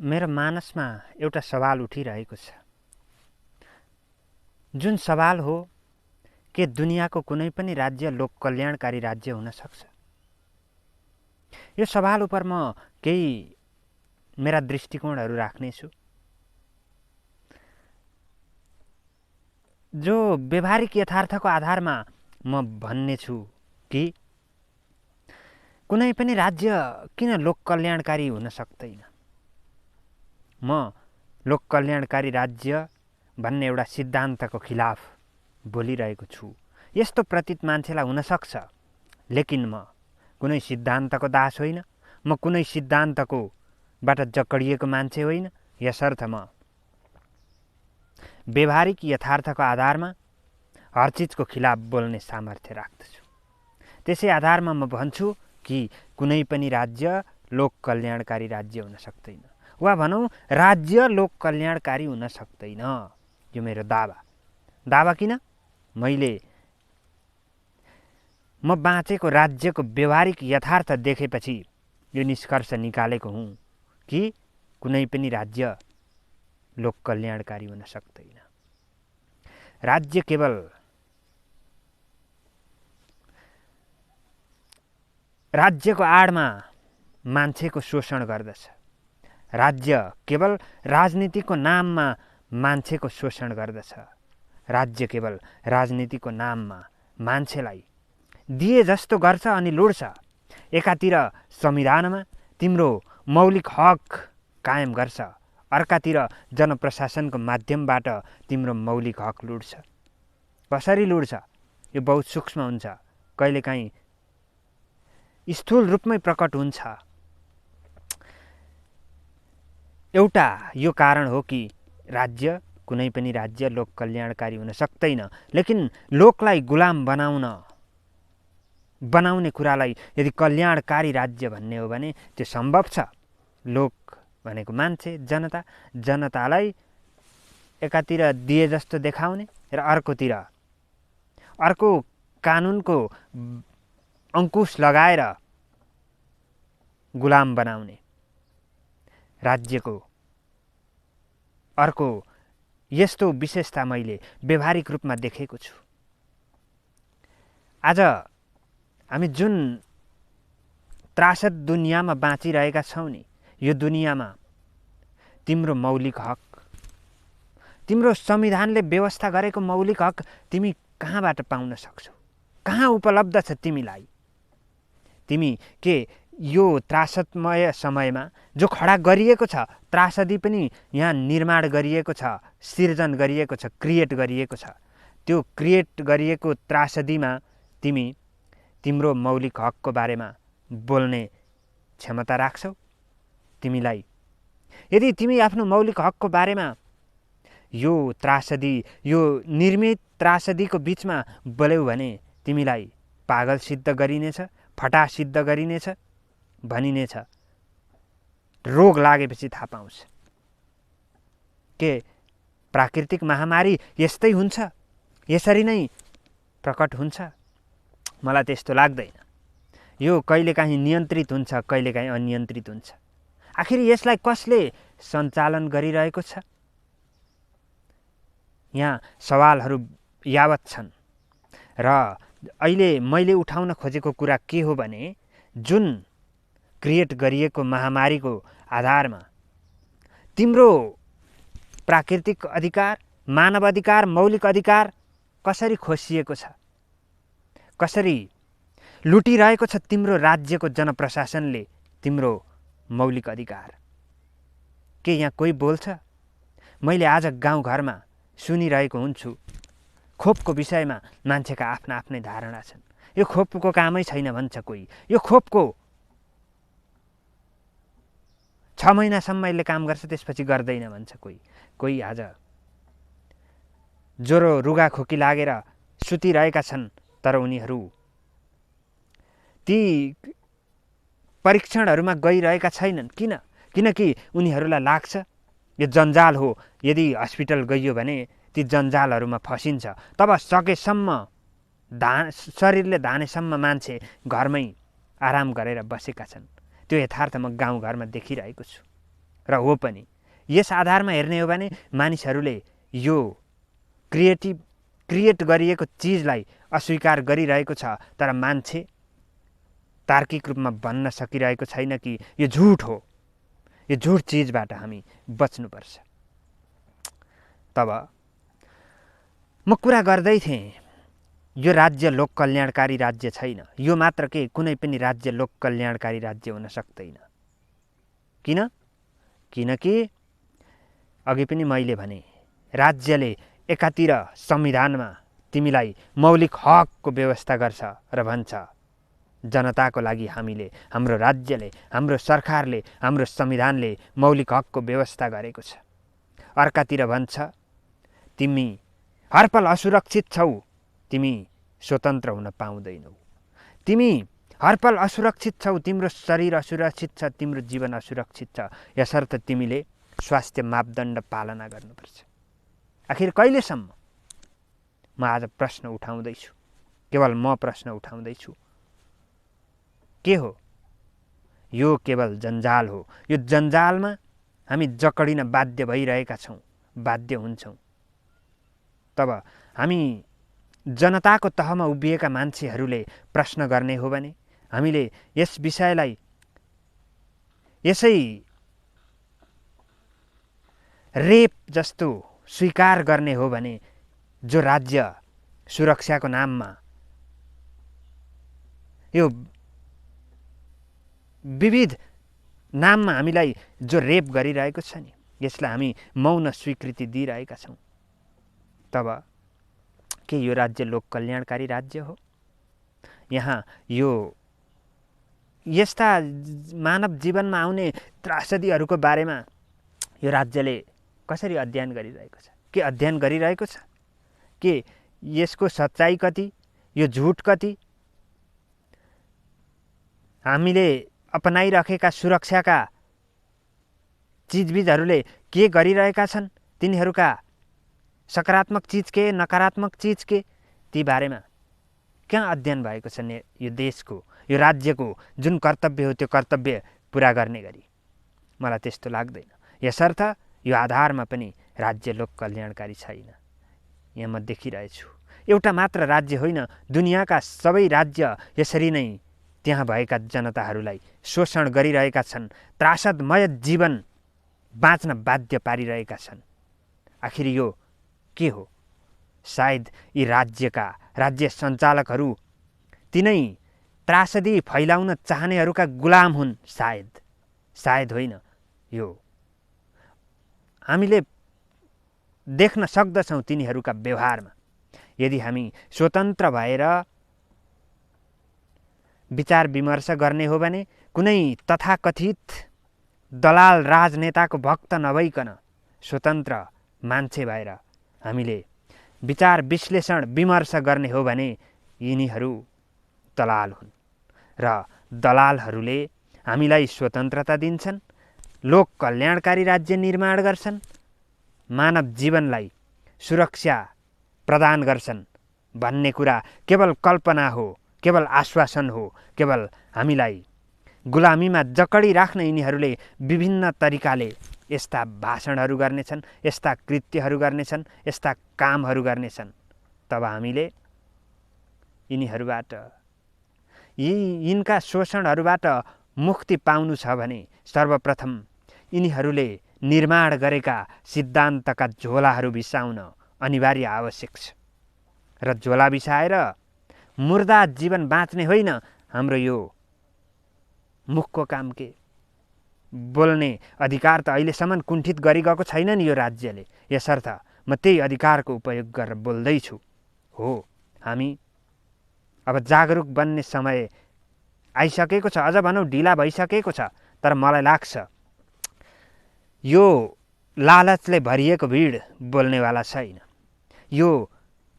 मेरो मानसमा एउटा सवाल उठिरहेको छ, जुन सवाल हो के दुनियाँको कुनै पनि राज्य लोक कल्याणकारी राज्य हुन सक्छ। यो सवाल उपर म केही मेरा दृष्टिकोणहरू राख्नेछु, जो व्यवहारिक यथार्थको आधारमा म भन्नेछु कि कुनै पनि राज्य किन लोक कल्याणकारी हुन सक्दैन। म लोक कल्याणकारी राज्य भन्ने एउटा सिद्धान्तको खिलाफ बोलिरहेको छु। यस्तो प्रतीत मान्छेलाई हुन सक्छ, लेकिन म कुनै सिद्धान्तको दास होइन, म कुनै सिद्धान्तको बाट जकडिएको मान्छे होइन। यसर्थ म व्यवहारिक यथार्थको आधारमा हर चिजको खिलाफ बोल्ने सामर्थ्य राख्दछु। त्यसै आधारमा म भन्छु कि कुनै पनि राज्य लोक कल्याणकारी राज्य हुन सक्दैन, वा भनौँ राज्य लोक कल्याणकारी हुन सक्दैन। यो मेरो दावा किन? म बाँचेको राज्यको व्यवहारिक यथार्थ देखेपछि यो निष्कर्ष निकालेको हुँ कि कुनै पनि राज्य लोक कल्याणकारी हुन सक्दैन। राज्य केवल राज्यको आडमा मान्छेको शोषण गर्दछ। राज्य केवल राजनीतिको नाममा मान्छेको शोषण गर्दछ। राज्य केवल राजनीतिको नाममा मान्छेलाई दिए जस्तो गर्छ अनि लुट्छ। एकातिर संविधानमा तिम्रो मौलिक हक कायम गर्छ, अर्कातिर जनप्रशासनको माध्यमबाट तिम्रो मौलिक हक लुट्छ। कसरी लुट्छ यो बहुत सूक्ष्म हुन्छ, कहिलेकाहीँ स्थूल रूपमै प्रकट हुन्छ। एउटा यो कारण हो कि राज्य कुनै पनि राज्य लोक कल्याणकारी हुन सक्दैन, लेकिन लोकलाई गुलाम बनाउने कुरालाई यदि कल्याणकारी राज्य भन्ने हो भने त्यो सम्भव छ। लोक भनेको मान्छे, जनता, जनतालाई एकातिर दिए जस्तो देखाउने र अर्को कानुनको अंकुश लगाएर गुलाम बनाउने राज्यको अर्को यस्तो विशेषता मैले व्यवहारिक रूपमा देखेको छु। आज हामी जुन त्रासद दुनियाँमा बाँचिरहेका छौँ नि, यो दुनियाँमा तिम्रो मौलिक हक, तिम्रो संविधानले व्यवस्था गरेको मौलिक हक तिमी कहाँबाट पाउन सक्छौ? कहाँ उपलब्ध छ तिमीलाई? तिमी के यो त्रासदमय समयमा जो खडा गरिएको छ, त्रासदी पनि यहाँ निर्माण गरिएको छ, सिर्जन गरिएको छ, क्रिएट गरिएको छ। त्यो क्रिएट गरिएको त्रासदीमा तिमी तिम्रो मौलिक हकको बारेमा बोल्ने क्षमता राख्छौ? तिमीलाई यदि तिमी आफ्नो मौलिक हकको बारेमा यो त्रासदी, यो निर्मित त्रासदीको बीचमा बोल्यौ भने तिमीलाई पागल सिद्ध गरिनेछ, फटा सिद्ध गरिनेछ, भनिनेछ। रोग लागेपछि थाहा पाउँछ के प्राकृतिक महामारी यस्तै हुन्छ, यसरी नै प्रकट हुन्छ? मलाई त्यस्तो लाग्दैन। यो कहिलेकाहीँ नियन्त्रित हुन्छ, कहिलेकाहीँ अनियन्त्रित हुन्छ। आखिर यसलाई कसले सञ्चालन गरिरहेको छ? यहाँ सवालहरू यावत छन् र अहिले मैले उठाउन खोजेको कुरा के हो भने, जुन क्रिएट गरिएको महामारीको आधारमा तिम्रो प्राकृतिक अधिकार, मानव अधिकार, मौलिक अधिकार कसरी खोसिएको छ, कसरी लुटिरहेको छ तिम्रो राज्यको जनप्रशासनले तिम्रो मौलिक अधिकार। के यहाँ कोही बोल्छ? मैले आज गाउँघरमा सुनिरहेको हुन्छु, खोपको विषयमा मान्छेका आफ्ना आफ्नै धारणा छन्। यो खोपको कामै छैन भन्छ कोही, यो खोपको 6 महिनासम्म यसले काम गर्छ, त्यसपछि गर्दैन भन्छ कोही आज ज्वरो रुगा खोकी लागेर सुतिरहेका छन्, तर उनीहरू ती परीक्षणहरूमा गइरहेका छैनन्। किनकि उनीहरूलाई लाग्छ यो जन्जाल हो, यदि हस्पिटल गइयो भने ती जन्जालहरूमा फसिन्छ। तब सकेसम्म शरीरले धानेसम्म मान्छे घरमै आराम गरेर बसेका छन्। त्यो यथार्थ म गाउँघरमा देखिरहेको छु। र हो पनि। यस आधारमा हेर्ने हो भने मानिसहरूले यो क्रिएट गरिएको चिजलाई अस्वीकार गरिरहेको छ, तर मान्छे तार्किक रूपमा भन्न सकिरहेको छैन कि यो झुट हो। यो झुट चिजबाट हामी बच्नुपर्छ। तब म कुरा गर्दै थिएँ, यो राज्य लोक कल्याणकारी राज्य छैन। यो मात्र के कुनै पनि राज्य लोक कल्याणकारी राज्य हुन सक्दैन। किन? किनकि अघि पनि मैले भने, राज्यले एकातिर संविधानमा तिमीलाई मौलिक हकको व्यवस्था गर्छ र भन्छ जनताको लागि हामीले, हाम्रो राज्यले, हाम्रो सरकारले, हाम्रो संविधानले मौलिक हकको व्यवस्था गरेको छ। अर्कातिर भन्छ तिमी हरपल असुरक्षित छौ, तिमी स्वतन्त्र हुन पाउँदैनौ। तिमी हरपल असुरक्षित छौ, तिम्रो शरीर असुरक्षित छ, तिम्रो जीवन असुरक्षित छ, यसर्थ तिमीले स्वास्थ्य मापदण्ड पालना गर्नुपर्छ। आखिर कहिलेसम्म? म आज प्रश्न उठाउँदैछु, केवल म प्रश्न उठाउँदैछु। के हो? यो केवल जन्जाल हो। यो जन्जालमा हामी जकडिन बाध्य भइरहेका छौँ, बाध्य हुन्छौँ। तब हामी जनताको तहमा उभिएका मान्छेहरूले प्रश्न गर्ने हो भने हामीले यस विषयलाई यसै रेप जस्तो स्वीकार गर्ने हो भने, जो राज्य सुरक्षाको नाममा यो विविध नाममा हामीलाई जो रेप गरिरहेको छ नि, यसलाई हामी मौन स्वीकृति दिइरहेका छौँ। तब के यो राज्य लोक कल्याणकारी राज्य हो? यहाँ यो यस्ता मानव जीवनमा आउने त्रासदीहरूको बारेमा यो राज्यले कसरी अध्ययन गरिरहेको छ? के अध्ययन गरिरहेको छ? के यसको सच्चाइ कति, यो झुट कति, हामीले अपनाइराखेका सुरक्षाका चिजबिजहरूले के गरिरहेका छन्, तिनीहरूका सकारात्मक चिज के, नकारात्मक चिज के, ती बारेमा कहाँ अध्ययन भएको छ? यो देशको, यो राज्यको जुन कर्तव्य हो त्यो कर्तव्य पुरा गर्ने गरी मलाई त्यस्तो लाग्दैन। यसर्थ यो आधारमा पनि राज्य लोक कल्याणकारी छैन। यहाँ म देखिरहेछु एउटा मात्र राज्य होइन, दुनियाँका सबै राज्य यसरी नै त्यहाँ भएका जनताहरूलाई शोषण गरिरहेका छन्, त्रासदमय जीवन बाँच्न बाध्य पारिरहेका छन्। आखिर यो के हो? सायद यी राज्य सञ्चालकहरू तिनै त्रासदी फैलाउन चाहनेहरूका गुलाम हुन्। सायद होइन। यो हामीले देख्न सक्दछौँ तिनीहरूका व्यवहारमा। यदि हामी स्वतन्त्र भएर विचार विमर्श गर्ने हो भने कुनै तथाकथित दलाल राजनेताको भक्त नभइकन स्वतन्त्र मान्छे भएर हामीले विचार विश्लेषण विमर्श गर्ने हो भने यिनीहरू दलाल हुन् र दलालहरूले हामीलाई स्वतन्त्रता दिन्छन्, लोक कल्याणकारी राज्य निर्माण गर्छन्, मानव जीवनलाई सुरक्षा प्रदान गर्छन् भन्ने कुरा केवल कल्पना हो, केवल आश्वासन हो, केवल हामीलाई गुलामीमा जकडी राख्न यिनीहरूले विभिन्न तरिकाले यस्ता भाषणहरू गर्नेछन्, यस्ता कृत्यहरू गर्नेछन्, यस्ता कामहरू गर्नेछन्। तब हामीले यिनीहरूबाट यिनका शोषणहरूबाट मुक्ति पाउनु छ भने सर्वप्रथम यिनीहरूले निर्माण गरेका सिद्धान्तका झोलाहरू बिसाउन अनिवार्य आवश्यक छ। र झोला बिसाएर मुर्दा जीवन बाँच्ने होइन हाम्रो यो मुखको काम के? बोल्ने अधिकार त अहिलेसम्म कुण्ठित गरिगएको छैन नि यो राज्यले। यसर्थ म त्यही अधिकारको उपयोग गरेर बोल्दैछु। हो, हामी अब जागरुक बन्ने समय आइसकेको छ, अझ भनौँ ढिला भइसकेको छ। तर मलाई लाग्छ यो लालचले भरिएको भिड बोल्नेवाला छैन। यो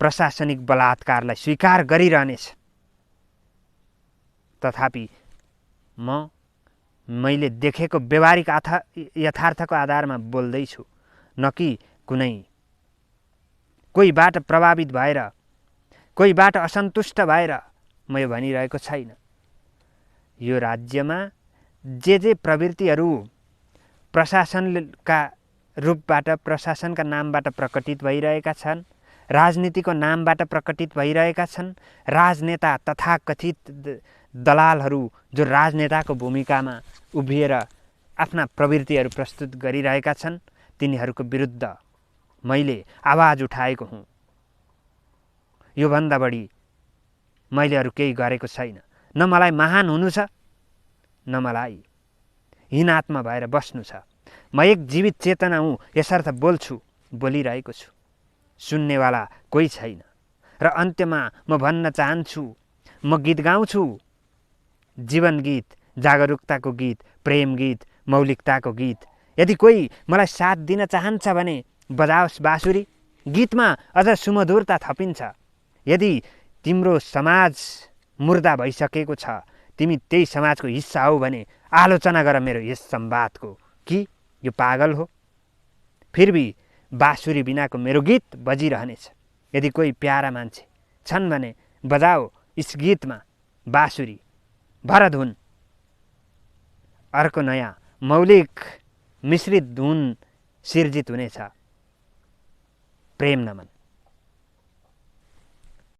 प्रशासनिक बलात्कारलाई स्वीकार गरिरहनेछ। तथापि मैले देखेको व्यवहारिक यथार्थको आधारमा बोल्दैछु, न कि कोहीबाट प्रभावित भएर, कोहीबाट असन्तुष्ट भएर म यो भनिरहेको छैन। यो राज्यमा जे प्रवृत्तिहरू प्रशासनका रूपबाट, प्रशासनका नामबाट प्रकटित भइरहेका छन्, राजनीतिको नामबाट प्रकटित भइरहेका छन्। राजनेता तथाकथित दलालहरू जो राजनेताको भूमिकामा उभिएर आफ्ना प्रवृत्तिहरू प्रस्तुत गरिरहेका छन्, तिनीहरूको विरुद्ध मैले आवाज उठाएको हुँ। योभन्दा बढी मैले अरू केही गरेको छैन। न मलाई महान हुनु छ, न मलाई हीनात्मा भएर बस्नु छ। म एक जीवित चेतना हुँ, यसर्थ बोल्छु, बोलिरहेको छु। सुन्नेवाला कोही छैन। र अन्त्यमा म भन्न चाहन्छु, म गीत गाउँछु, जीवन गीत, जागरुकताको गीत, प्रेम गीत, मौलिकताको गीत। यदि कोही मलाई साथ दिन चाहन्छ भने बजाओस् बाँसुरी। गीतमा अझ सुमधुरता थपिन्छ। यदि तिम्रो समाज मुर्दा भइसकेको छ, तिमी त्यही समाजको हिस्सा हौ भने आलोचना गर मेरो यस संवादको कि यो पागल हो। फिर भी बाँसुरी बिनाको मेरो गीत बजिरहनेछ। यदि कोही प्यारा मान्छे छन् भने बजाओ यस गीतमा बाँसुरी, भरधुन। अर्को नयाँ मौलिक मिश्रित धुन सिर्जित हुनेछ। प्रेम नमन।